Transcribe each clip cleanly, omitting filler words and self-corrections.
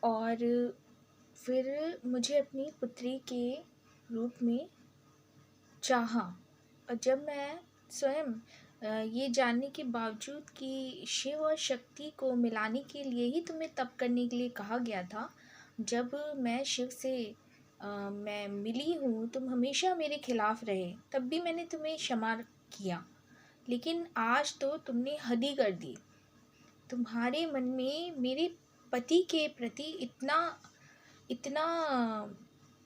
और फिर मुझे अपनी पुत्री के रूप में चाहा। और जब मैं स्वयं ये जानने के बावजूद कि शिव और शक्ति को मिलाने के लिए ही तुम्हें तप करने के लिए कहा गया था, जब मैं शिव से मैं मिली हूँ, तुम हमेशा मेरे खिलाफ रहे, तब भी मैंने तुम्हें क्षमा किया। लेकिन आज तो तुमने हद ही कर दी। तुम्हारे मन में मेरे पति के प्रति इतना इतना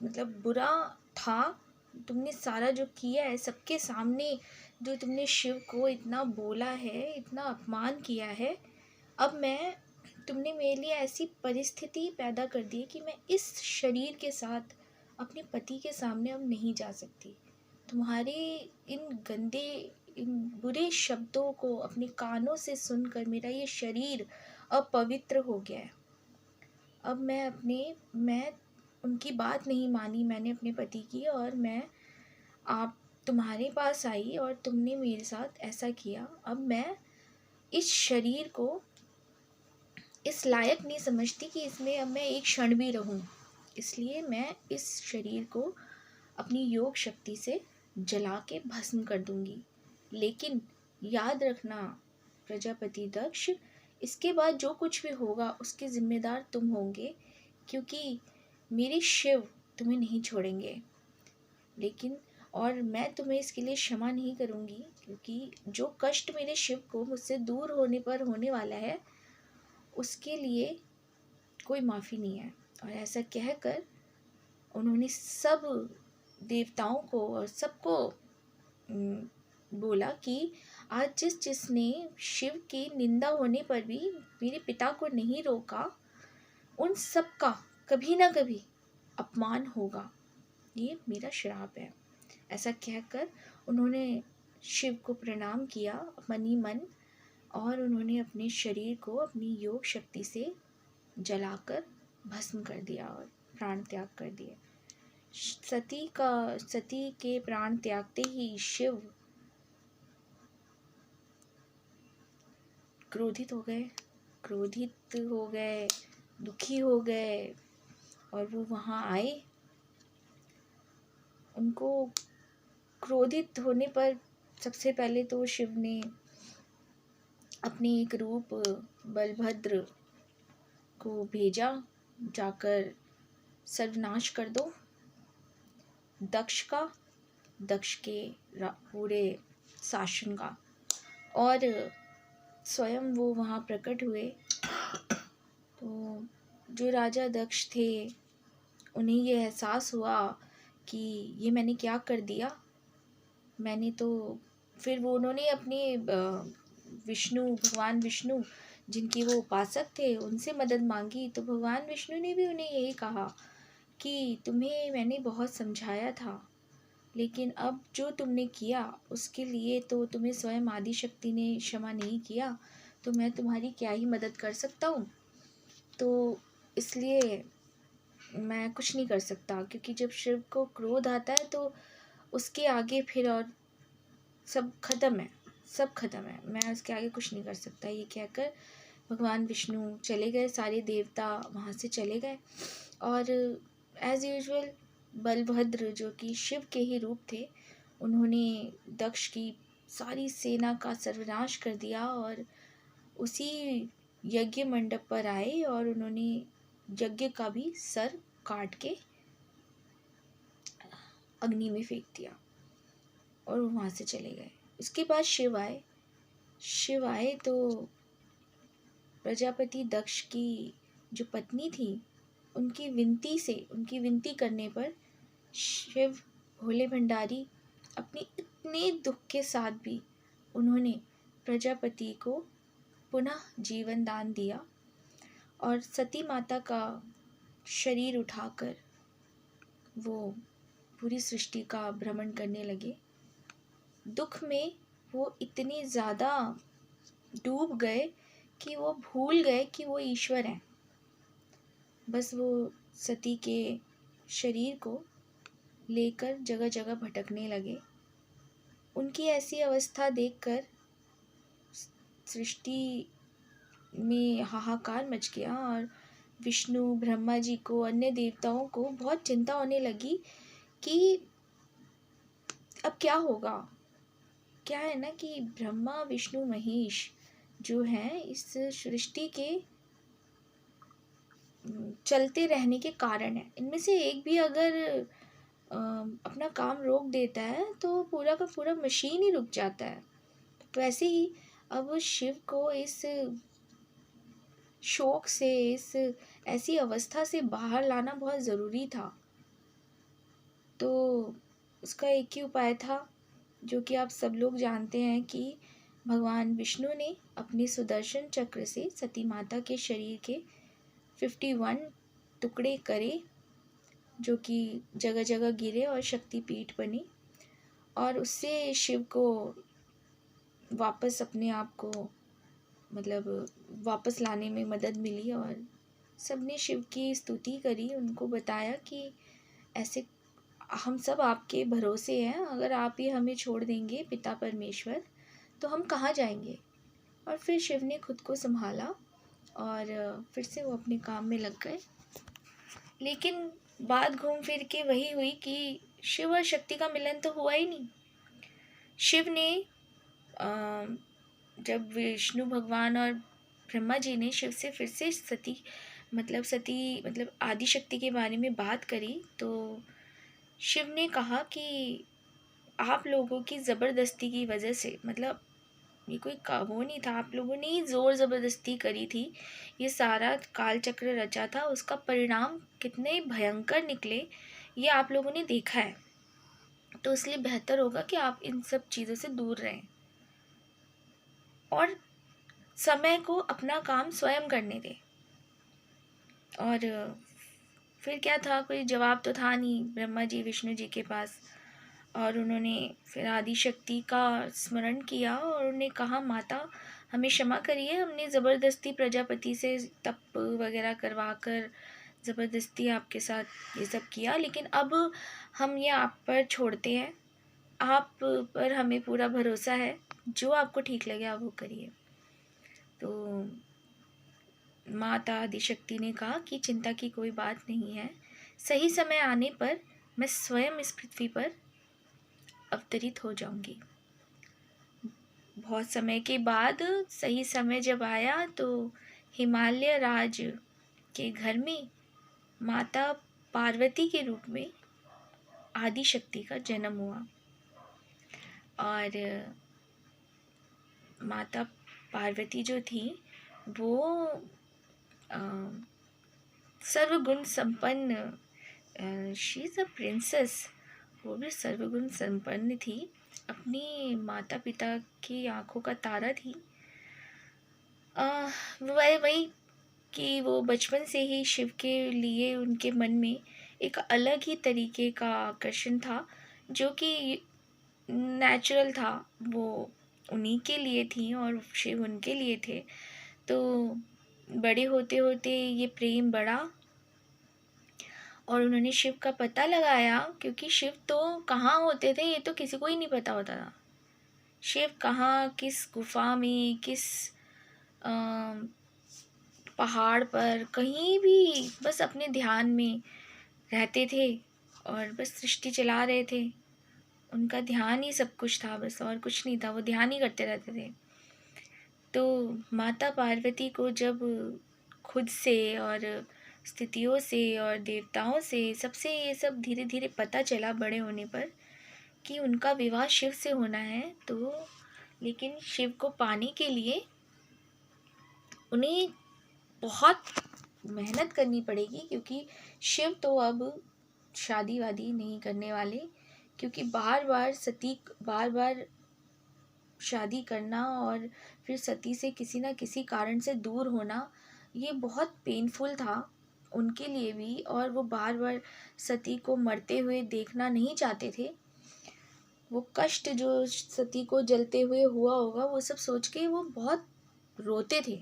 मतलब बुरा था। तुमने सारा जो किया है सबके सामने, जो तुमने शिव को इतना बोला है, इतना अपमान किया है, अब तुमने मेरे लिए ऐसी परिस्थिति पैदा कर दी कि मैं इस शरीर के साथ अपने पति के सामने अब नहीं जा सकती। तुम्हारे इन गंदे, इन बुरे शब्दों को अपने कानों से सुनकर मेरा ये शरीर अपवित्र हो गया है। अब मैं उनकी बात नहीं मानी मैंने अपने पति की, और मैं आप तुम्हारे पास आई और तुमने मेरे साथ ऐसा किया। अब मैं इस शरीर को इस लायक नहीं समझती कि इसमें अब मैं एक क्षण भी रहूं। इसलिए मैं इस शरीर को अपनी योग शक्ति से जला के भस्म कर दूंगी। लेकिन याद रखना प्रजापति दक्ष, इसके बाद जो कुछ भी होगा उसके जिम्मेदार तुम होंगे, क्योंकि मेरे शिव तुम्हें नहीं छोड़ेंगे। लेकिन और मैं तुम्हें इसके लिए क्षमा नहीं करूँगी, क्योंकि जो कष्ट मेरे शिव को मुझसे दूर होने पर होने वाला है उसके लिए कोई माफ़ी नहीं है। और ऐसा कहकर उन्होंने सब देवताओं को और सबको बोला कि आज जिसने शिव की निंदा होने पर भी मेरे पिता को नहीं रोका, उन सब का कभी ना कभी अपमान होगा। ये मेरा श्राप है। ऐसा कहकर उन्होंने शिव को प्रणाम किया मन ही मन, और उन्होंने अपने शरीर को अपनी योग शक्ति से जलाकर भस्म कर दिया और प्राण त्याग कर दिए। सती के प्राण त्यागते ही शिव क्रोधित हो गए, दुखी हो गए, और वो वहाँ आए। उनको क्रोधित होने पर सबसे पहले तो शिव ने अपने एक रूप बलभद्र को भेजा, जाकर सर्वनाश कर दो दक्ष के पूरे शासन का। और स्वयं वो वहाँ प्रकट हुए। तो जो राजा दक्ष थे उन्हें ये एहसास हुआ कि ये मैंने क्या कर दिया। फिर उन्होंने अपने भगवान विष्णु जिनके वो उपासक थे उनसे मदद मांगी। तो भगवान विष्णु ने भी उन्हें यही कहा कि तुम्हें मैंने बहुत समझाया था, लेकिन अब जो तुमने किया उसके लिए तो तुम्हें स्वयं आदि शक्ति ने क्षमा नहीं किया, तो मैं तुम्हारी क्या ही मदद कर सकता हूँ। तो इसलिए मैं कुछ नहीं कर सकता, क्योंकि जब शिव को क्रोध आता है तो उसके आगे फिर और सब खत्म है, मैं उसके आगे कुछ नहीं कर सकता। ये कहकर भगवान विष्णु चले गए, सारे देवता वहाँ से चले गए। और एज़ यूजुअल बलभद्र जो कि शिव के ही रूप थे, उन्होंने दक्ष की सारी सेना का सर्वनाश कर दिया और उसी यज्ञ मंडप पर आए और उन्होंने यज्ञ का भी सर काट के अग्नि में फेंक दिया और वहाँ से चले गए। उसके बाद शिव आए तो प्रजापति दक्ष की जो पत्नी थी उनकी विनती करने पर शिव भोले भंडारी अपने इतने दुख के साथ भी उन्होंने प्रजापति को पुनः जीवन दान दिया और सती माता का शरीर उठाकर वो पूरी सृष्टि का भ्रमण करने लगे। दुख में वो इतने ज़्यादा डूब गए कि वो भूल गए कि वो ईश्वर हैं। बस वो सती के शरीर को लेकर जगह जगह भटकने लगे। उनकी ऐसी अवस्था देखकर सृष्टि में हाहाकार मच गया और विष्णु, ब्रह्मा जी को, अन्य देवताओं को बहुत चिंता होने लगी कि अब क्या होगा। क्या है ना कि ब्रह्मा, विष्णु, महेश जो हैं इस सृष्टि के चलते रहने के कारण है। इनमें से एक भी अगर अपना काम रोक देता है तो पूरा का पूरा मशीन ही रुक जाता है। वैसे ही अब शिव को इस शोक से, इस ऐसी अवस्था से बाहर लाना बहुत ज़रूरी था। तो उसका एक ही उपाय था, जो कि आप सब लोग जानते हैं, कि भगवान विष्णु ने अपने सुदर्शन चक्र से सती माता के शरीर के 51 टुकड़े करे, जो कि जगह जगह गिरे और शक्तिपीठ बने, और उससे शिव को वापस अपने आप को मतलब वापस लाने में मदद मिली। और सबने शिव की स्तुति करी, उनको बताया कि ऐसे हम सब आपके भरोसे हैं, अगर आप ही हमें छोड़ देंगे पिता परमेश्वर तो हम कहाँ जाएंगे। और फिर शिव ने खुद को संभाला और फिर से वो अपने काम में लग गए। लेकिन बात घूम फिर के वही हुई कि शिव और शक्ति का मिलन तो हुआ ही नहीं। शिव ने जब विष्णु भगवान और ब्रह्मा जी ने शिव से फिर से सती मतलब आदिशक्ति के बारे में बात करी, तो शिव ने कहा कि आप लोगों की ज़बरदस्ती की वजह से, मतलब ये कोई वो नहीं था, आप लोगों ने ही ज़ोर ज़बरदस्ती करी थी, ये सारा काल चक्र रचा था, उसका परिणाम कितने भयंकर निकले ये आप लोगों ने देखा है। तो इसलिए बेहतर होगा कि आप इन सब चीज़ों से दूर रहें और समय को अपना काम स्वयं करने दें। और फिर क्या था, कोई जवाब तो था नहीं ब्रह्मा जी विष्णु जी के पास। और उन्होंने फिर आदिशक्ति का स्मरण किया और उन्होंने कहा, माता हमें क्षमा करिए, हमने ज़बरदस्ती प्रजापति से तप वगैरह करवा कर ज़बरदस्ती आपके साथ ये सब किया, लेकिन अब हम ये आप पर छोड़ते हैं, आप पर हमें पूरा भरोसा है, जो आपको ठीक लगे आप वो करिए। तो माता आदिशक्ति ने कहा कि चिंता की कोई बात नहीं है, सही समय आने पर मैं स्वयं इस पृथ्वी पर अवतरित हो जाऊंगी। बहुत समय के बाद सही समय जब आया तो हिमालय राज के घर में माता पार्वती के रूप में आदिशक्ति का जन्म हुआ। और माता पार्वती जो थी वो सर्वगुण संपन्न, शी इज़ अ प्रिंसेस, वो भी सर्वगुण संपन्न थी, अपनी माता पिता की आंखों का तारा थी। वही कि वो बचपन से ही शिव के लिए उनके मन में एक अलग ही तरीके का आकर्षण था, जो कि नेचुरल था, वो उन्हीं के लिए थी और शिव उनके लिए थे। तो बड़े होते होते ये प्रेम बढ़ा और उन्होंने शिव का पता लगाया, क्योंकि शिव तो कहाँ होते थे ये तो किसी को ही नहीं पता होता था। शिव कहाँ, किस गुफा में, किस पहाड़ पर, कहीं भी बस अपने ध्यान में रहते थे और बस सृष्टि चला रहे थे। उनका ध्यान ही सब कुछ था, बस और कुछ नहीं था, वो ध्यान ही करते रहते थे। तो माता पार्वती को जब खुद से और स्थितियों से और देवताओं से सबसे ये सब धीरे धीरे पता चला बड़े होने पर कि उनका विवाह शिव से होना है, तो लेकिन शिव को पाने के लिए उन्हें बहुत मेहनत करनी पड़ेगी, क्योंकि शिव तो अब शादी वादी नहीं करने वाले, क्योंकि बार बार शादी करना और फिर सती से किसी ना किसी कारण से दूर होना ये बहुत पेनफुल था उनके लिए भी, और वो बार बार सती को मरते हुए देखना नहीं चाहते थे। वो कष्ट जो सती को जलते हुए हुआ होगा वो सब सोच के वो बहुत रोते थे,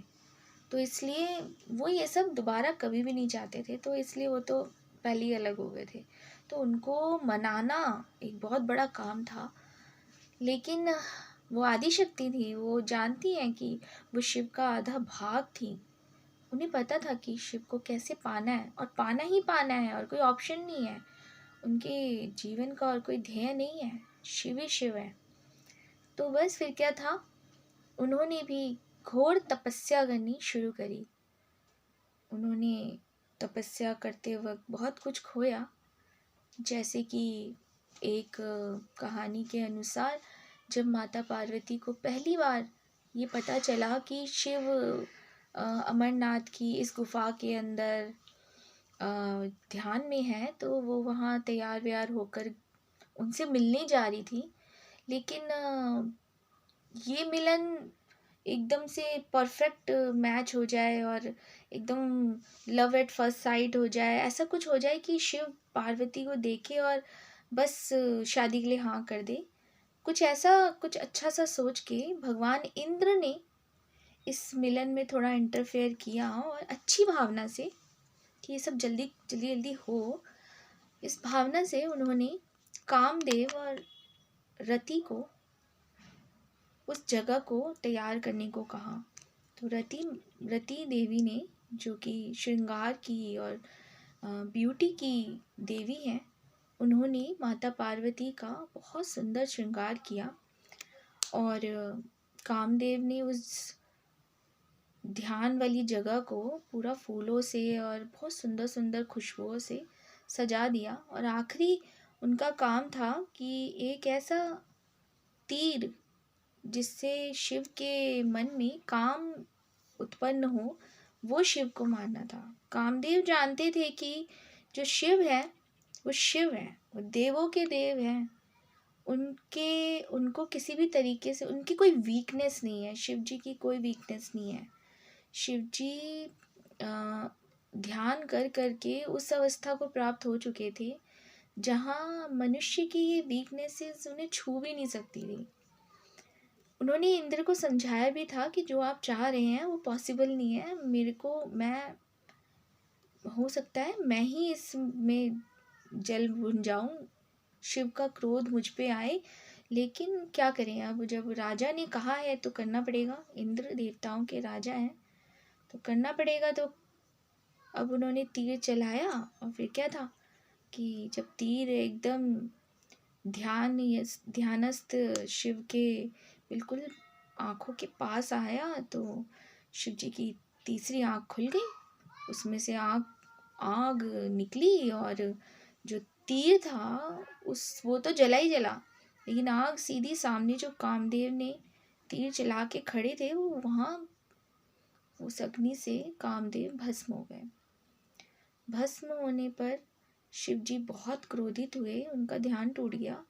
तो इसलिए वो ये सब दोबारा कभी भी नहीं चाहते थे, तो इसलिए वो तो पहले ही अलग हो गए थे। तो उनको मनाना एक बहुत बड़ा काम था। लेकिन वो आदिशक्ति थी, वो जानती हैं कि वो शिव का आधा भाग थी, उन्हें पता था कि शिव को कैसे पाना है, और पाना ही पाना है, और कोई ऑप्शन नहीं है। उनके जीवन का और कोई ध्येय नहीं है, शिव ही शिव है। तो बस फिर क्या था, उन्होंने भी घोर तपस्या करनी शुरू करी। उन्होंने तपस्या करते वक्त बहुत कुछ खोया। जैसे कि एक कहानी के अनुसार, जब माता पार्वती को पहली बार ये पता चला कि शिव अमरनाथ की इस गुफा के अंदर ध्यान में है, तो वो वहाँ तैयार व्यार होकर उनसे मिलने जा रही थी। लेकिन ये मिलन एकदम से परफेक्ट मैच हो जाए और एकदम लव एट फर्स्ट साइट हो जाए, ऐसा कुछ हो जाए कि शिव पार्वती को देखे और बस शादी के लिए हाँ कर दे। कुछ ऐसा, कुछ अच्छा सा सोच के भगवान इंद्र ने इस मिलन में थोड़ा इंटरफेयर किया, और अच्छी भावना से कि ये सब जल्दी जल्दी जल्दी हो, इस भावना से उन्होंने कामदेव और रति को उस जगह को तैयार करने को कहा। तो रति देवी ने, जो कि श्रृंगार की और ब्यूटी की देवी हैं, उन्होंने माता पार्वती का बहुत सुंदर श्रृंगार किया। और कामदेव ने उस ध्यान वाली जगह को पूरा फूलों से और बहुत सुंदर सुंदर खुशबुओं से सजा दिया। और आखिरी उनका काम था कि एक ऐसा तीर जिससे शिव के मन में काम उत्पन्न हो, वो शिव को मारना था। कामदेव जानते थे कि जो शिव है वो शिव है, वो देवों के देव हैं। उनको किसी भी तरीके से उनकी कोई वीकनेस नहीं है, शिव जी की कोई वीकनेस नहीं है। शिव जी ध्यान कर करके उस अवस्था को प्राप्त हो चुके थे जहाँ मनुष्य की ये वीकनेसेस उन्हें छू भी नहीं सकती थी। उन्होंने इंद्र को समझाया भी था कि जो आप चाह रहे हैं वो पॉसिबल नहीं है। हो सकता है मैं ही इसमें जल भुन जाऊं, शिव का क्रोध मुझ पे आए, लेकिन क्या करें, अब जब राजा ने कहा है तो करना पड़ेगा। इंद्र देवताओं के राजा हैं तो करना पड़ेगा। तो अब उन्होंने तीर चलाया, और फिर क्या था कि जब तीर एकदम ध्यानस्थ शिव के बिल्कुल आँखों के पास आया, तो शिव जी की तीसरी आँख खुल गई, उसमें से आग निकली, और जो तीर था वो तो जला ही जला, लेकिन आग सीधी सामने जो कामदेव ने तीर चला के खड़े थे, वो वहाँ उस अग्नि से कामदेव भस्म हो गए। भस्म होने पर शिव जी बहुत क्रोधित हुए, उनका ध्यान टूट गया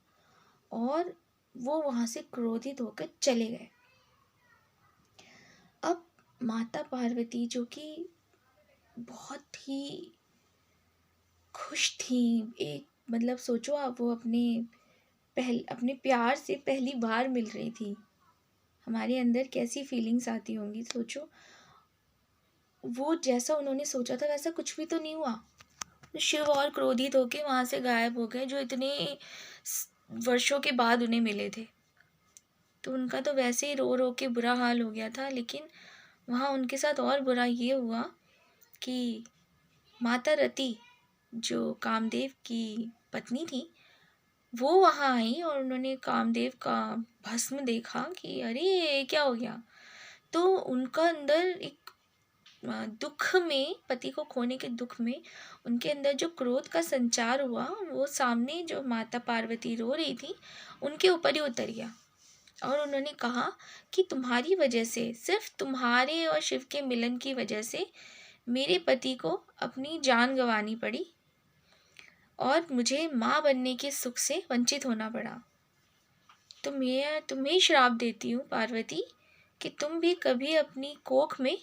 और वो वहाँ से क्रोधित होकर चले गए। अब माता पार्वती, जो कि बहुत ही खुश थी, एक मतलब सोचो आप, वो अपने प्यार से पहली बार मिल रही थी। हमारे अंदर कैसी फीलिंग्स आती होंगी, सोचो। वो जैसा उन्होंने सोचा था वैसा कुछ भी तो नहीं हुआ। तो शिव और क्रोधित होके वहाँ से गायब हो गए, जो इतने वर्षों के बाद उन्हें मिले थे। तो उनका तो वैसे ही रो रो के बुरा हाल हो गया था, लेकिन वहाँ उनके साथ और बुरा ये हुआ कि माता रति, जो कामदेव की पत्नी थी, वो वहाँ आई और उन्होंने कामदेव का भस्म देखा कि अरे ये क्या हो गया। तो उनका अंदर एक दुख में, पति को खोने के दुख में, उनके अंदर जो क्रोध का संचार हुआ, वो सामने जो माता पार्वती रो रही थी उनके ऊपर ही उतर गया। और उन्होंने कहा कि तुम्हारी वजह से, सिर्फ तुम्हारे और शिव के मिलन की वजह से मेरे पति को अपनी जान गंवानी पड़ी और मुझे माँ बनने के सुख से वंचित होना पड़ा। तो मैं तुम्हें श्राप देती हूँ पार्वती कि तुम भी कभी अपनी कोख में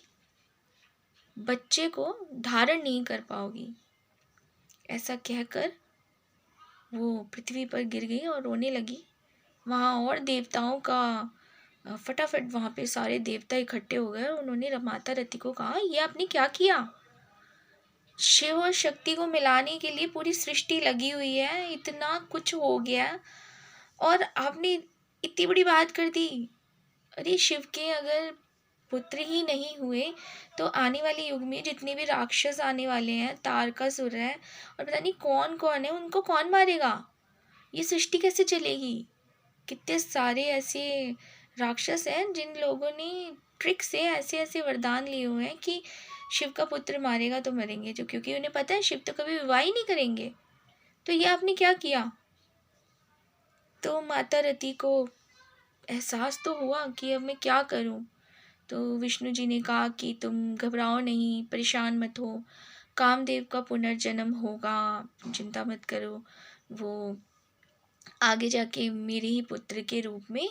बच्चे को धारण नहीं कर पाओगी। ऐसा कहकर वो पृथ्वी पर गिर गई और रोने लगी। वहाँ और देवताओं का फटाफट वहाँ पे सारे देवता इकट्ठे हो गए। उन्होंने माता रति को कहा, ये आपने क्या किया? शिव और शक्ति को मिलाने के लिए पूरी सृष्टि लगी हुई है, इतना कुछ हो गया और आपने इतनी बड़ी बात कर दी। अरे शिव के अगर पुत्र ही नहीं हुए तो आने वाले युग में जितने भी राक्षस आने वाले हैं, तारकासुर है और पता नहीं कौन कौन है, उनको कौन मारेगा? ये सृष्टि कैसे चलेगी? कितने सारे ऐसे राक्षस हैं जिन लोगों ने ट्रिक से ऐसे ऐसे वरदान लिए हुए हैं कि शिव का पुत्र मारेगा तो मरेंगे, जो क्योंकि उन्हें पता है शिव तो कभी विवाह ही नहीं करेंगे। तो ये आपने क्या किया? तो माता रति को एहसास तो हुआ कि अब मैं क्या करूं। तो विष्णु जी ने कहा कि तुम घबराओ नहीं, परेशान मत हो, कामदेव का पुनर्जन्म होगा, चिंता मत करो, वो आगे जाके मेरे ही पुत्र के रूप में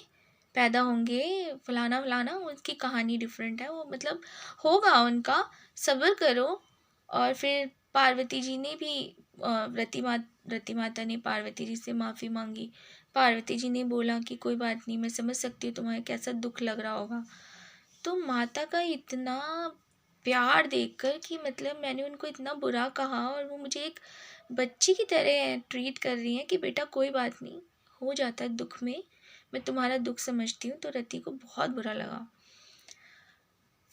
पैदा होंगे, फलाना फलाना। उसकी कहानी डिफरेंट है, वो मतलब होगा उनका, सब्र करो। और फिर पार्वती जी ने भी रति माता ने पार्वती जी से माफ़ी मांगी। पार्वती जी ने बोला कि कोई बात नहीं, मैं समझ सकती हूँ तुम्हें कैसा दुख लग रहा होगा। तो माता का इतना प्यार देखकर कि मतलब मैंने उनको इतना बुरा कहा और वो मुझे एक बच्ची की तरह ट्रीट कर रही हैं कि बेटा कोई बात नहीं, हो जाता है दुख में, मैं तुम्हारा दुख समझती हूँ। तो रति को बहुत बुरा लगा।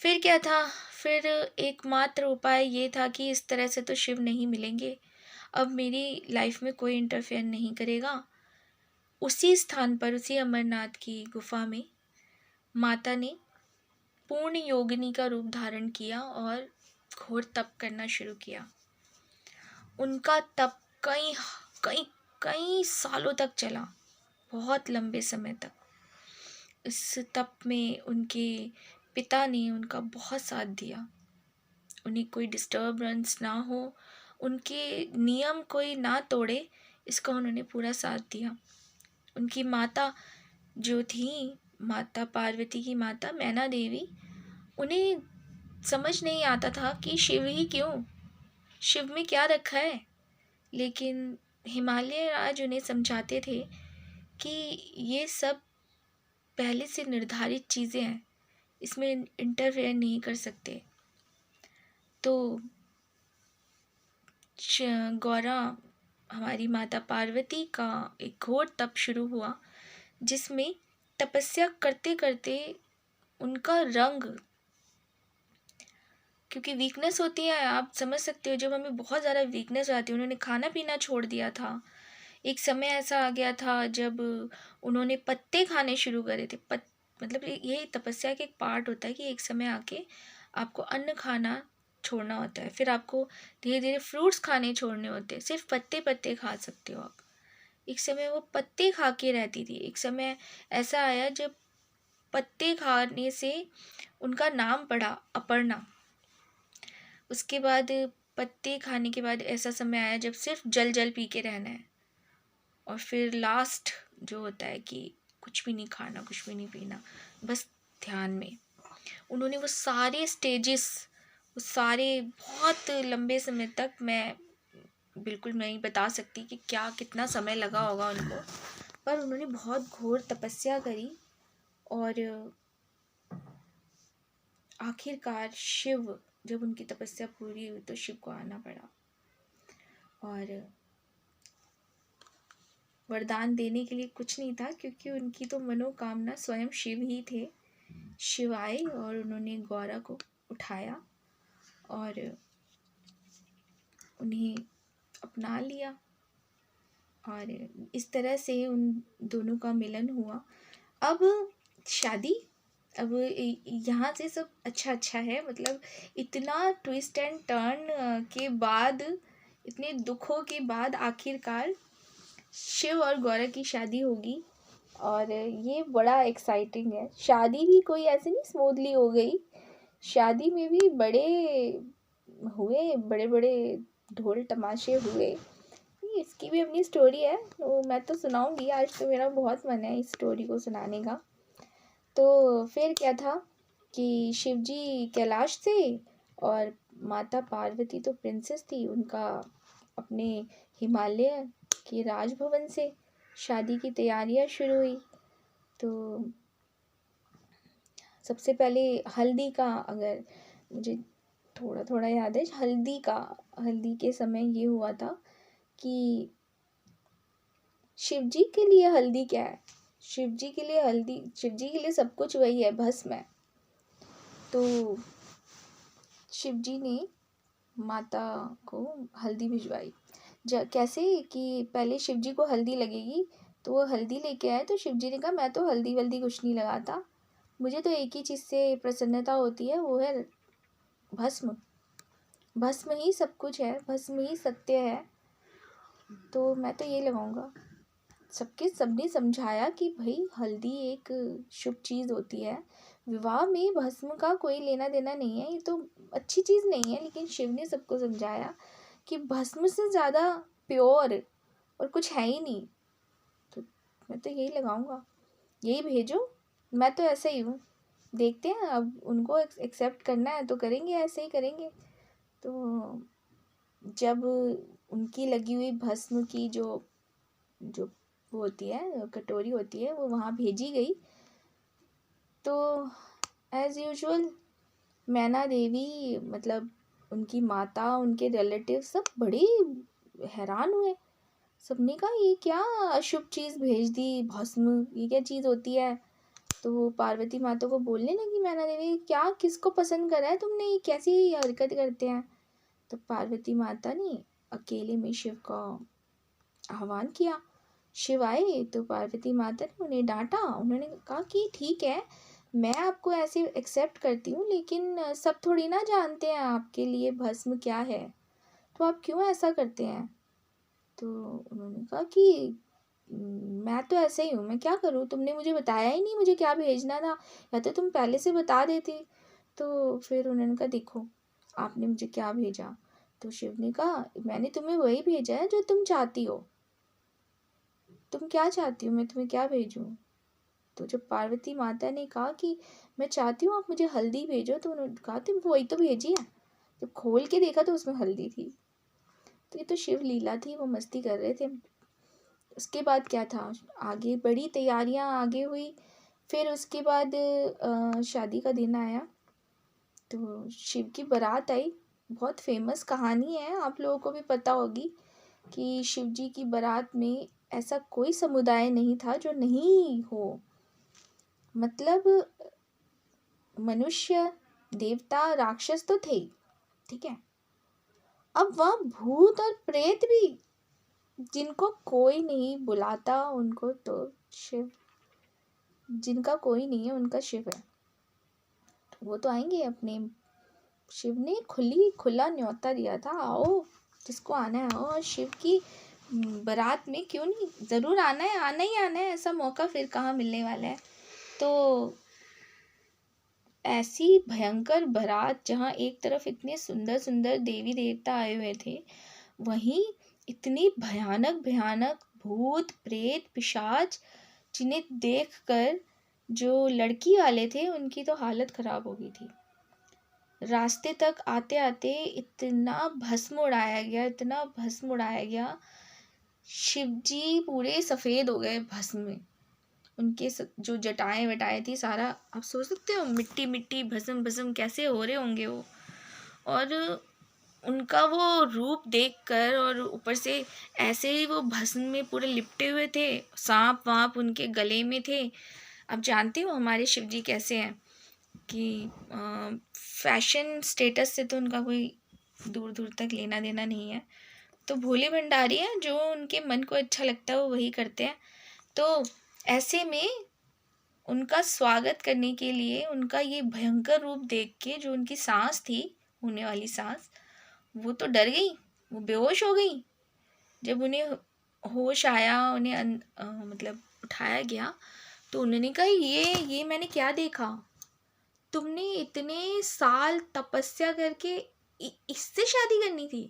फिर क्या था? फिर एकमात्र उपाय ये था कि इस तरह से तो शिव नहीं मिलेंगे, अब मेरी लाइफ में कोई इंटरफेयर नहीं करेगा। उसी स्थान पर, उसी अमरनाथ की गुफा में माता ने पूर्ण योगिनी का रूप धारण किया और घोर तप करना शुरू किया। उनका तप कई कई कई सालों तक चला, बहुत लंबे समय तक। इस तप में उनके पिता ने उनका बहुत साथ दिया, उन्हें कोई डिस्टर्बेंस ना हो, उनके नियम कोई ना तोड़े, इसका उन्होंने पूरा साथ दिया। उनकी माता जो थी, माता पार्वती की माता मैना देवी, उन्हें समझ नहीं आता था कि शिव ही क्यों, शिव में क्या रखा है। लेकिन हिमालय राज उन्हें समझाते थे कि ये सब पहले से निर्धारित चीज़ें हैं, इसमें इंटरफेयर नहीं कर सकते। तो गौरा, हमारी माता पार्वती का एक घोर तप शुरू हुआ, जिसमें तपस्या करते करते उनका रंग, क्योंकि वीकनेस होती है, आप समझ सकते हो, जब हमें बहुत ज़्यादा वीकनेस आती है। उन्होंने खाना पीना छोड़ दिया था। एक समय ऐसा आ गया था जब उन्होंने पत्ते खाने शुरू करे थे। मतलब ये तपस्या का एक पार्ट होता है कि एक समय आके आपको अन्न खाना छोड़ना होता है, फिर आपको धीरे धीरे फ्रूट्स खाने छोड़ने होते हैं, सिर्फ पत्ते पत्ते खा सकते हो आप। एक समय वो पत्ते खा के रहती थी। एक समय ऐसा आया जब पत्ते खाने से उनका नाम पड़ा अपर्णा। उसके बाद पत्ते खाने के बाद ऐसा समय आया जब सिर्फ जल जल पी के रहना है। और फिर लास्ट जो होता है कि कुछ भी नहीं खाना, कुछ भी नहीं पीना, बस ध्यान में। उन्होंने वो सारे स्टेजेस, वो सारे बहुत लंबे समय तक, मैं बिल्कुल नहीं बता सकती कि क्या कितना समय लगा होगा उनको, पर उन्होंने बहुत घोर तपस्या करी और आखिरकार शिव, जब उनकी तपस्या पूरी हुई तो शिव को आना पड़ा और वरदान देने के लिए कुछ नहीं था, क्योंकि उनकी तो मनोकामना स्वयं शिव ही थे। शिव आए और उन्होंने गौरा को उठाया और उन्हें अपना लिया और इस तरह से उन दोनों का मिलन हुआ। अब शादी, अब यहाँ से सब अच्छा अच्छा है, मतलब इतना ट्विस्ट एंड टर्न के बाद, इतने दुखों के बाद आखिरकार शिव और गौरा की शादी होगी और ये बड़ा एक्साइटिंग है। शादी भी कोई ऐसे नहीं स्मूथली हो गई, शादी में भी बड़े हुए, बड़े बड़े ढोल तमाशे हुए। इसकी भी अपनी स्टोरी है, तो मैं तो सुनाऊंगी आज, तो मेरा बहुत मन है इस स्टोरी को सुनाने का। तो फिर क्या था कि शिवजी कैलाश थे और माता पार्वती तो प्रिंसेस थी, उनका अपने हिमालय के राजभवन से शादी की तैयारियां शुरू हुई। तो सबसे पहले हल्दी का, अगर मुझे थोड़ा थोड़ा याद है, हल्दी के समय ये हुआ था कि शिवजी के लिए हल्दी क्या है? शिवजी के लिए हल्दी, शिवजी के लिए सब कुछ वही है, भस्म है। तो शिवजी ने माता को हल्दी भिजवाई। कैसे कि पहले शिवजी को हल्दी लगेगी, तो वो हल्दी लेके आए। तो शिवजी ने कहा मैं तो हल्दी वल्दी कुछ नहीं लगाता, मुझे तो एक ही चीज़ से प्रसन्नता होती है, वो है भस्म। भस्म ही सब कुछ है, भस्म ही सत्य है, तो मैं तो ये लगाऊंगा। सबने समझाया कि भाई हल्दी एक शुभ चीज़ होती है, विवाह में भस्म का कोई लेना देना नहीं है, ये तो अच्छी चीज़ नहीं है। लेकिन शिव ने सबको समझाया कि भस्म से ज़्यादा प्योर और कुछ है ही नहीं, तो मैं तो यही लगाऊंगा, यही भेजो। मैं तो ऐसा ही हूँ, देखते हैं अब उनको एक्सेप्ट करना है तो करेंगे, ऐसे ही करेंगे। तो जब उनकी लगी हुई भस्म की जो वो होती है, कटोरी होती है, वो वहाँ भेजी गई, तो एज़ यूजुअल मैना देवी मतलब उनकी माता, उनके रिलेटिव सब बड़े हैरान हुए। सबने कहा ये क्या अशुभ चीज़ भेज दी, भस्म, ये क्या चीज़ होती है। तो वो पार्वती माता को बोलने लगी मैना देवी, क्या किसको पसंद करा है तुमने, ये कैसी हरकत करते हैं। तो पार्वती माता ने अकेले में शिव का आह्वान किया। शिव आए तो पार्वती माता ने उन्हें डांटा। उन्होंने कहा कि ठीक है, मैं आपको ऐसे एक्सेप्ट करती हूँ, लेकिन सब थोड़ी ना जानते हैं आपके लिए भस्म क्या है, तो आप क्यों ऐसा करते हैं। तो उन्होंने कहा कि मैं तो ऐसे ही हूँ, मैं क्या करूँ, तुमने मुझे बताया ही नहीं मुझे क्या भेजना था, या तो तुम पहले से बता देती। तो फिर उन्होंने कहा देखो आपने मुझे क्या भेजा। तो शिव ने कहा मैंने तुम्हें वही भेजा है जो तुम चाहती हो, तुम क्या चाहती हो, मैं तुम्हें क्या भेजूं। तो जब पार्वती माता ने कहा कि मैं चाहती हूँ आप मुझे हल्दी भेजो, तो उन्होंने कहा तुम वही तो भेजी है। जब खोल के देखा तो उसमें हल्दी थी। तो ये तो शिव लीला थी, वो मस्ती कर रहे थे। उसके बाद क्या था, आगे बड़ी तैयारियां आगे हुई। फिर उसके बाद शादी का दिन आया, तो शिव की बारात आई। बहुत फेमस कहानी है, आप लोगों को भी पता होगी कि शिव जी की बारात में ऐसा कोई समुदाय नहीं था जो नहीं हो। मतलब मनुष्य, देवता, राक्षस तो थे, ठीक है। अब वह भूत और प्रेत भी, जिनको कोई नहीं बुलाता, उनको तो शिव, जिनका कोई नहीं है उनका शिव है, तो वो तो आएंगे अपने। शिव ने खुला न्योता दिया था, आओ जिसको आना है आओ, और शिव की बारात में क्यों नहीं, ज़रूर आना है, आना ही आना है, ऐसा मौका फिर कहाँ मिलने वाला है। तो ऐसी भयंकर बारात, जहाँ एक तरफ इतने सुंदर सुंदर देवी देवता आए हुए थे, वहीं इतनी भयानक भयानक भूत प्रेत पिशाच, जिन्हें देखकर जो लड़की वाले थे उनकी तो हालत खराब हो गई थी। रास्ते तक आते आते इतना भस्म उड़ाया गया, इतना भस्म उड़ाया गया, शिवजी पूरे सफ़ेद हो गए भस्म में। उनके जो जटाएं वटाएं थी, सारा आप सोच सकते हो मिट्टी मिट्टी भस्म भस्म कैसे हो रहे होंगे वो। और उनका वो रूप देखकर, और ऊपर से ऐसे ही वो भस्म में पूरे लिपटे हुए थे, सांप वाप उनके गले में थे। अब जानते हो हमारे शिवजी कैसे हैं कि फैशन स्टेटस से तो उनका कोई दूर दूर तक लेना देना नहीं है, तो भोले भंडारी हैं, जो उनके मन को अच्छा लगता है वो वही करते हैं। तो ऐसे में उनका स्वागत करने के लिए, उनका ये भयंकर रूप देख के, जो उनकी सांस थी, होने वाली सांस, वो तो डर गई, वो बेहोश हो गई। जब उन्हें होश आया, उन्हें मतलब उठाया गया, तो उन्होंने कहा ये मैंने क्या देखा, तुमने इतने साल तपस्या करके इससे शादी करनी थी,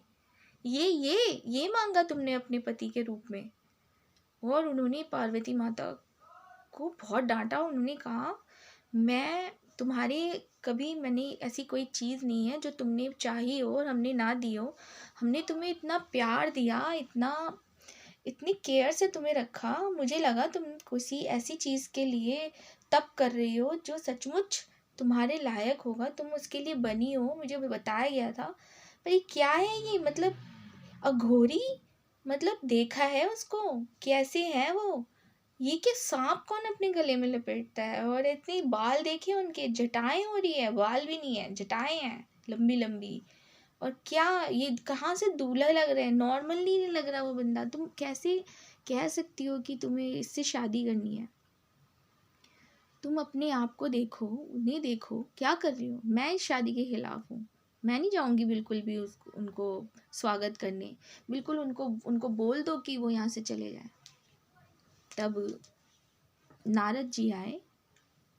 ये मांगा तुमने अपने पति के रूप में। और उन्होंने पार्वती माता को बहुत डांटा। उन्होंने कहा मैं तुम्हारे, कभी मैंने ऐसी कोई चीज़ नहीं है जो तुमने चाही हो और हमने ना दी हो। हमने तुम्हें इतना प्यार दिया, इतनी केयर से तुम्हें रखा, मुझे लगा तुम किसी ऐसी चीज़ के लिए तप कर रही हो जो सचमुच तुम्हारे लायक होगा, तुम उसके लिए बनी हो, मुझे बताया गया था। पर ये क्या है, ये मतलब अघोरी, मतलब देखा है उसको कैसे है वो, ये क्या सांप कौन अपने गले में लपेटता है? और इतनी बाल देखिए उनके, जटाएं हो रही है, बाल भी नहीं है, जटाएं हैं लंबी लंबी। और क्या ये कहाँ से दूल्हा लग रहे हैं? नॉर्मली नहीं लग रहा वो बंदा। तुम कैसे कह सकती हो कि तुम्हें इससे शादी करनी है? तुम अपने आप को देखो, उन्हें देखो, क्या कर रही हो? मैं इस शादी के खिलाफ हूँ। मैं नहीं जाऊंगी बिल्कुल भी उनको स्वागत करने। बिल्कुल उनको उनको बोल दो कि वो यहाँ से चले जाए। तब नारद जी आए।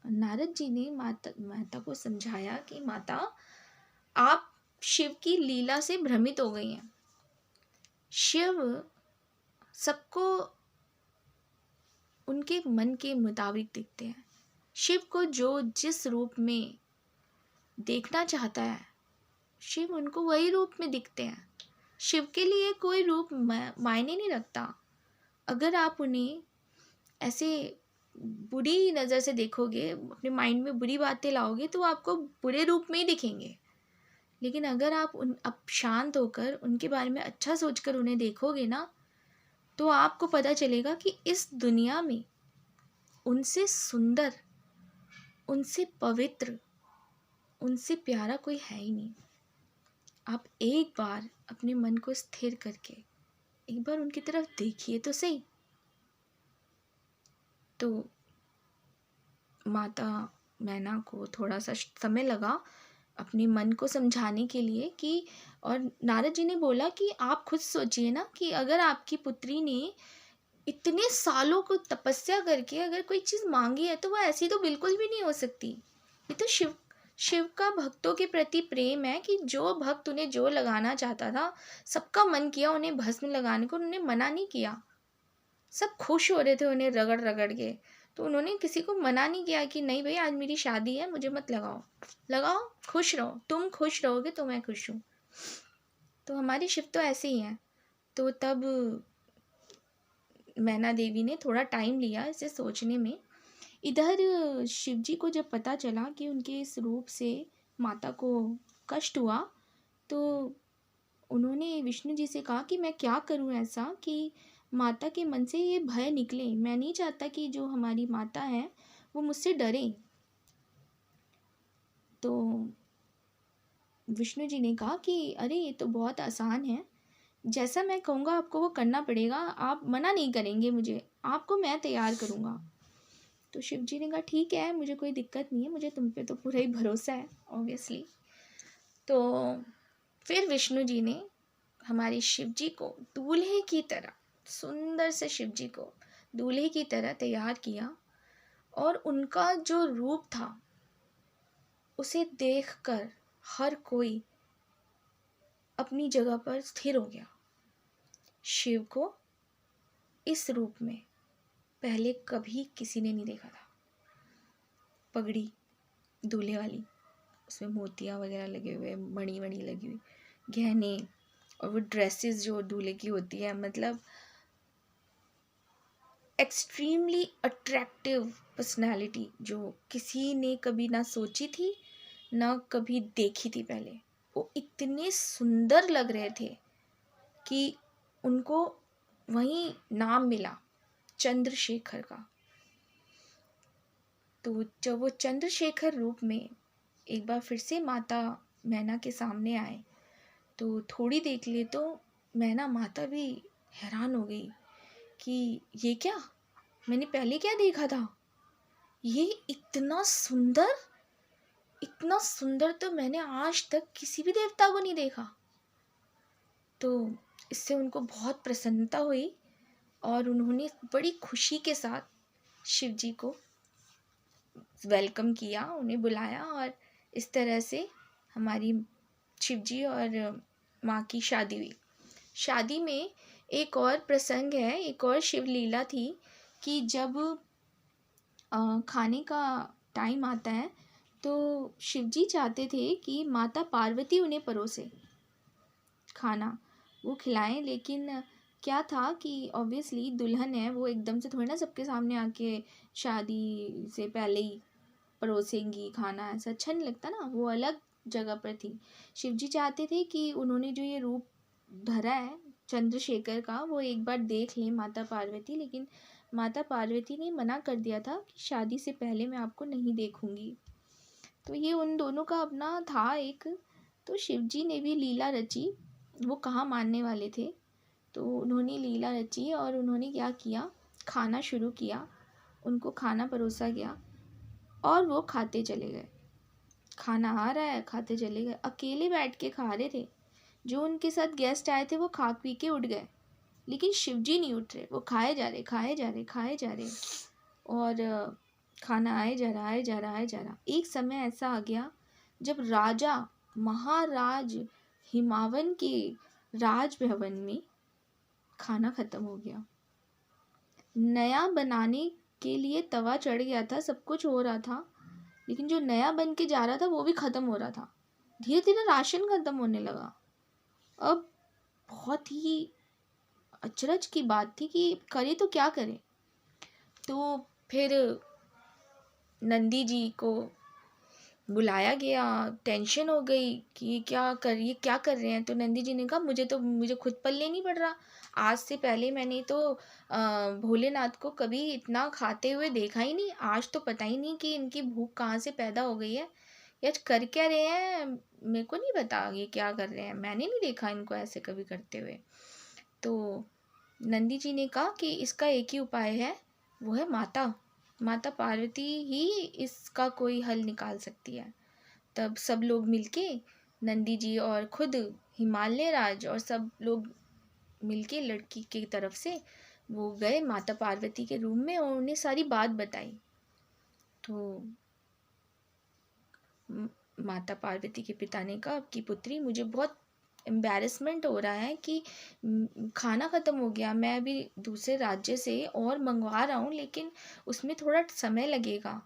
नारद जी ने माता को समझाया कि माता, आप शिव की लीला से भ्रमित हो गई हैं। शिव सबको उनके मन के मुताबिक दिखते हैं। शिव को जो जिस रूप में देखना चाहता है, शिव उनको वही रूप में दिखते हैं। शिव के लिए कोई रूप मायने नहीं रखता। अगर आप उन्हें ऐसे बुरी नज़र से देखोगे, अपने माइंड में बुरी बातें लाओगे, तो आपको बुरे रूप में ही दिखेंगे। लेकिन अगर आप शांत होकर उनके बारे में अच्छा सोचकर उन्हें देखोगे ना, तो आपको पता चलेगा कि इस दुनिया में उनसे सुंदर, उनसे पवित्र, उनसे प्यारा कोई है ही नहीं। आप एक बार अपने मन को स्थिर करके एक बार उनकी तरफ देखिए तो सही। तो माता मैना को थोड़ा सा समय लगा अपने मन को समझाने के लिए कि, और नारद जी ने बोला कि आप खुद सोचिए ना कि अगर आपकी पुत्री ने इतने सालों को तपस्या करके अगर कोई चीज़ मांगी है, तो वो ऐसी तो बिल्कुल भी नहीं हो सकती। ये तो शिव का भक्तों के प्रति प्रेम है कि जो भक्त उन्हें जो लगाना चाहता था, सबका मन किया उन्हें भस्म लगाने को, उन्होंने मना नहीं किया। सब खुश हो रहे थे उन्हें रगड़ रगड़ के, तो उन्होंने किसी को मना नहीं किया कि नहीं भाई आज मेरी शादी है, मुझे मत लगाओ। लगाओ, खुश रहो, तुम खुश रहोगे तो मैं खुश हूँ। तो हमारे शिव तो ऐसे ही हैं। तो तब मैना देवी ने थोड़ा टाइम लिया इसे सोचने में। इधर शिव जी को जब पता चला कि उनके इस रूप से माता को कष्ट हुआ, तो उन्होंने विष्णु जी से कहा कि मैं क्या करूं ऐसा कि माता के मन से ये भय निकले। मैं नहीं चाहता कि जो हमारी माता है वो मुझसे डरे। तो विष्णु जी ने कहा कि अरे ये तो बहुत आसान है, जैसा मैं कहूँगा आपको वो करना पड़ेगा, आप मना नहीं करेंगे मुझे, आपको मैं तैयार करूँगा। तो शिव जी ने कहा ठीक है, मुझे कोई दिक्कत नहीं है, मुझे तुम पे तो पूरा ही भरोसा है ऑब्वियसली। तो फिर विष्णु जी ने हमारे शिव जी को दूल्हे की तरह, सुंदर से शिव जी को दूल्हे की तरह तैयार किया, और उनका जो रूप था उसे देखकर हर कोई अपनी जगह पर स्थिर हो गया। शिव को इस रूप में पहले कभी किसी ने नहीं देखा था। पगड़ी दूल्हे वाली, उसमें मोतियाँ वगैरह लगे हुए, मणि वणि लगी हुई, गहने, और वो ड्रेसेस जो दूल्हे की होती है, मतलब एक्सट्रीमली अट्रैक्टिव पर्सनालिटी जो किसी ने कभी ना सोची थी ना कभी देखी थी पहले। वो इतने सुंदर लग रहे थे कि उनको वहीं नाम मिला चंद्रशेखर का। तो जब वो चंद्रशेखर रूप में एक बार फिर से माता मैना के सामने आए, तो थोड़ी देख लिए तो मैना माता भी हैरान हो गई कि ये क्या, मैंने पहले क्या देखा था? ये इतना सुंदर तो मैंने आज तक किसी भी देवता को नहीं देखा। तो इससे उनको बहुत प्रसन्नता हुई और उन्होंने बड़ी खुशी के साथ शिव जी को वेलकम किया, उन्हें बुलाया, और इस तरह से हमारी शिव जी और माँ की शादी हुई। शादी में एक और प्रसंग है, एक और शिव लीला थी कि जब खाने का टाइम आता है तो शिव जी चाहते थे कि माता पार्वती उन्हें परोसे खाना, वो खिलाएं। लेकिन क्या था कि ऑब्वियसली दुल्हन है, वो एकदम से थोड़ी ना सबके सामने आके शादी से पहले ही परोसेंगी खाना, ऐसा अच्छा नहीं लगता ना। वो अलग जगह पर थी। शिव जी चाहते थे कि उन्होंने जो ये रूप धरा है चंद्रशेखर का, वो एक बार देख लें माता पार्वती। लेकिन माता पार्वती ने मना कर दिया था कि शादी से पहले मैं आपको नहीं देखूंगी। तो ये उन दोनों का अपना था एक। तो शिव जी ने भी लीला रची, वो कहाँ मानने वाले थे, तो उन्होंने लीला रची और उन्होंने क्या किया, खाना शुरू किया, उनको खाना परोसा गया और वो खाते चले गए। खाना आ रहा है, खाते चले गए, अकेले बैठ के खा रहे थे। जो उनके साथ गेस्ट आए थे वो खा पी के उठ गए, लेकिन शिवजी नहीं उठ रहे, वो खाए जा रहे, खाए जा रहे, खाए जा रहे, और खाना आए जा रहा, आए जा रहा, आए जा रहा। एक समय ऐसा आ गया जब राजा महाराज हिमावन के राजभवन में खाना खत्म हो गया। नया बनाने के लिए तवा चढ़ गया था, सब कुछ हो रहा था, लेकिन जो नया बन के जा रहा था वो भी खत्म हो रहा था। धीरे धीरे राशन खत्म होने लगा। अब बहुत ही अचरज की बात थी कि करे तो क्या करे। तो फिर नंदी जी को बुलाया गया, टेंशन हो गई कि ये क्या कर रहे हैं। तो नंदी जी ने कहा मुझे खुद पल्ले नहीं पड़ रहा। आज से पहले मैंने तो भोलेनाथ को कभी इतना खाते हुए देखा ही नहीं। आज तो पता ही नहीं कि इनकी भूख कहाँ से पैदा हो गई है, या कर क्या रहे हैं, मेरे को नहीं पता ये क्या कर रहे हैं, मैंने नहीं देखा इनको ऐसे कभी करते हुए। तो नंदी जी ने कहा कि इसका एक ही उपाय है, वो है माता पार्वती ही इसका कोई हल निकाल सकती है। तब सब लोग मिलके, नंदी जी और खुद हिमालय राज और सब लोग मिलके लड़की की तरफ से वो गए माता पार्वती के रूम में और उन्हें सारी बात बताई। तो माता पार्वती के पिता ने कहा, आपकी पुत्री, मुझे बहुत एम्बैरेसमेंट हो रहा है कि खाना ख़त्म हो गया, मैं अभी दूसरे राज्य से और मंगवा रहा हूँ, लेकिन उसमें थोड़ा समय लगेगा,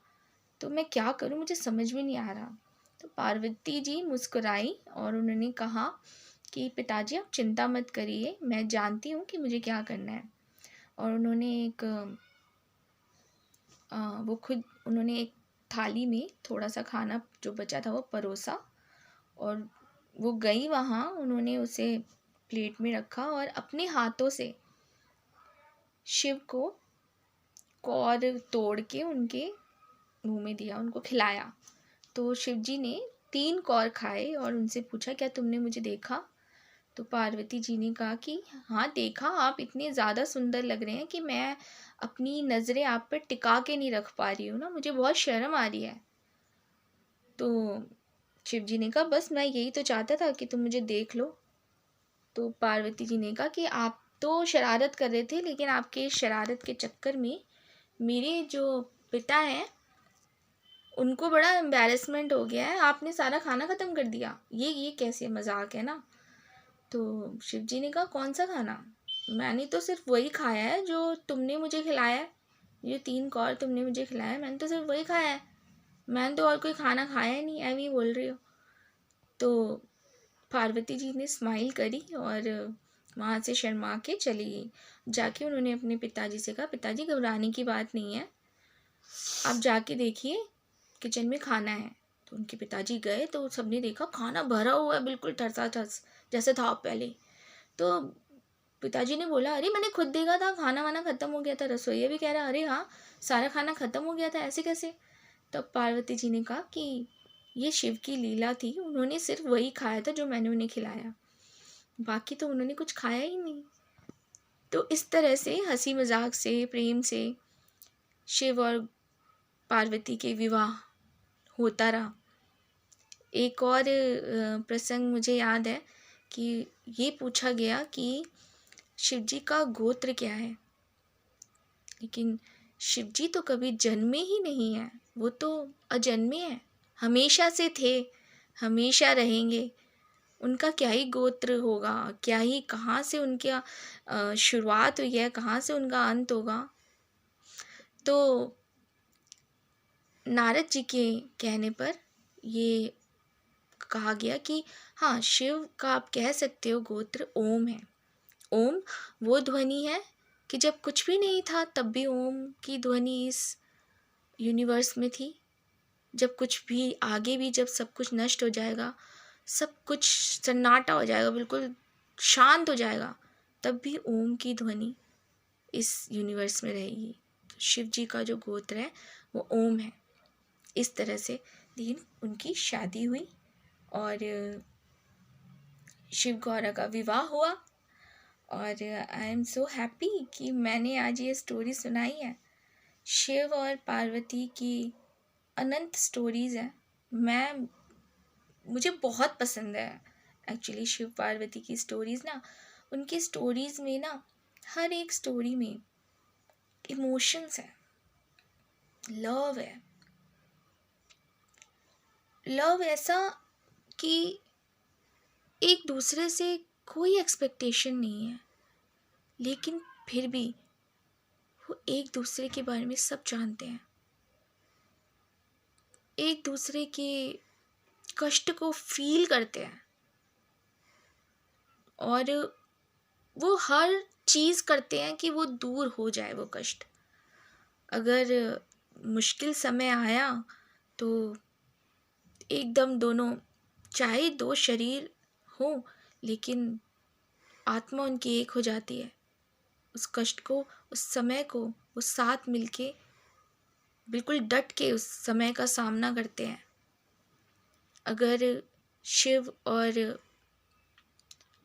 तो मैं क्या करूँ, मुझे समझ में नहीं आ रहा। तो पार्वती जी मुस्कुराई और उन्होंने कहा कि पिताजी आप चिंता मत करिए, मैं जानती हूँ कि मुझे क्या करना है। और उन्होंने एक थाली में थोड़ा सा खाना जो बचा था वो परोसा, और वो गई वहाँ, उन्होंने उसे प्लेट में रखा और अपने हाथों से शिव को कौर तोड़ के उनके मुंह में दिया, उनको खिलाया। तो शिव जी ने 3 कौर खाए और उनसे पूछा, क्या तुमने मुझे देखा? तो पार्वती जी ने कहा कि हाँ देखा, आप इतने ज़्यादा सुंदर लग रहे हैं कि मैं अपनी नज़रें आप पर टिका के नहीं रख पा रही हूँ ना, मुझे बहुत शर्म आ रही है। तो शिव जी ने कहा, बस मैं यही तो चाहता था कि तुम मुझे देख लो। तो पार्वती जी ने कहा कि आप तो शरारत कर रहे थे, लेकिन आपके शरारत के चक्कर में मेरे जो पिता हैं उनको बड़ा एम्बैरेसमेंट हो गया है, आपने सारा खाना ख़त्म कर दिया, ये कैसे मजाक है ना। तो शिव जी ने कहा, कौन सा खाना? मैंने तो सिर्फ वही खाया है जो तुमने मुझे खिलाया है, ये 3 कौर तुमने मुझे खिलाया है, मैंने तो सिर्फ वही खाया है, मैंने तो और कोई खाना खाया ही नहीं, ऐਵੇਂ ही बोल रही हो। तो पार्वती जी ने स्माइल करी और वहाँ से शर्मा के चली गई। जाके उन्होंने अपने पिताजी से कहा, पिताजी घबराने की बात नहीं है, आप जाके देखिए किचन में खाना है। तो उनके पिताजी गए तो सबने देखा खाना भरा हुआ है बिल्कुल ठसाठस जैसे था पहले। तो पिताजी ने बोला, अरे मैंने खुद देखा था, खाना वाना ख़त्म हो गया था। रसोइया भी कह रहा, अरे हाँ सारा खाना ख़त्म हो गया था, ऐसे कैसे? तब पार्वती जी ने कहा कि ये शिव की लीला थी, उन्होंने सिर्फ वही खाया था जो मैंने उन्हें खिलाया, बाकी तो उन्होंने कुछ खाया ही नहीं। तो इस तरह से हंसी मजाक से, प्रेम से शिव और पार्वती के विवाह होता रहा। एक और प्रसंग मुझे याद है कि ये पूछा गया कि शिव जी का गोत्र क्या है, लेकिन शिव जी तो कभी जन्मे ही नहीं हैं, वो तो अजन्मे हैं, हमेशा से थे, हमेशा रहेंगे। उनका क्या ही गोत्र होगा, क्या ही कहाँ से उनकी शुरुआत हुई है, कहाँ से उनका अंत होगा। तो नारद जी के कहने पर ये कहा गया कि हाँ, शिव का आप कह सकते हो गोत्र ओम है। ओम वो ध्वनि है कि जब कुछ भी नहीं था तब भी ओम की ध्वनि इस यूनिवर्स में थी। जब कुछ भी आगे भी, जब सब कुछ नष्ट हो जाएगा, सब कुछ सन्नाटा हो जाएगा, बिल्कुल शांत हो जाएगा, तब भी ओम की ध्वनि इस यूनिवर्स में रहेगी। शिव जी का जो गोत्र है वो ओम है। इस तरह से लेकिन उनकी शादी हुई और शिव गौरा का विवाह हुआ। और आई एम सो हैप्पी कि मैंने आज ये स्टोरी सुनाई है। शिव और पार्वती की अनंत स्टोरीज़ हैं। मुझे बहुत पसंद है एक्चुअली शिव पार्वती की स्टोरीज़ ना। उनकी स्टोरीज़ में ना हर एक स्टोरी में इमोशंस है, लव है। लव ऐसा कि एक दूसरे से कोई एक्सपेक्टेशन नहीं है, लेकिन फिर भी वो एक दूसरे के बारे में सब जानते हैं, एक दूसरे के कष्ट को फील करते हैं और वो हर चीज़ करते हैं कि वो दूर हो जाए वो कष्ट। अगर मुश्किल समय आया तो एकदम दोनों, चाहे दो शरीर हो लेकिन आत्मा उनकी एक हो जाती है। उस कष्ट को, उस समय को वो साथ मिलके बिल्कुल डट के उस समय का सामना करते हैं। अगर शिव और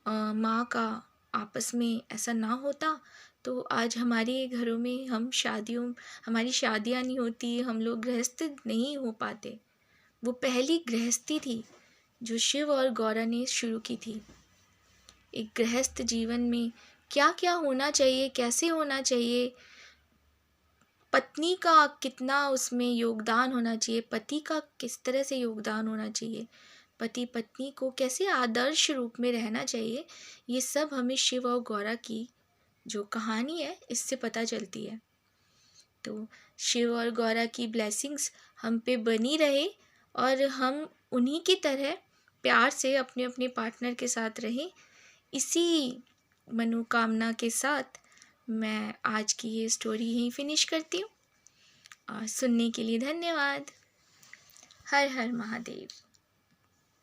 माँ का आपस में ऐसा ना होता तो आज हमारे घरों में हमारी शादियाँ नहीं होती, हम लोग गृहस्थ नहीं हो पाते। वो पहली गृहस्थी थी जो शिव और गौरा ने शुरू की थी। एक गृहस्थ जीवन में क्या क्या होना चाहिए, कैसे होना चाहिए, पत्नी का कितना उसमें योगदान होना चाहिए, पति का किस तरह से योगदान होना चाहिए, पति पत्नी को कैसे आदर्श रूप में रहना चाहिए, ये सब हमें शिव और गौरा की जो कहानी है इससे पता चलती है। तो शिव और गौरा की ब्लेसिंग्स हम पे बनी रहे और हम उन्हीं की तरह प्यार से अपने अपने पार्टनर के साथ रहें। इसी मनोकामना के साथ मैं आज की ये स्टोरी यहीं फिनिश करती हूँ और सुनने के लिए धन्यवाद। हर हर महादेव।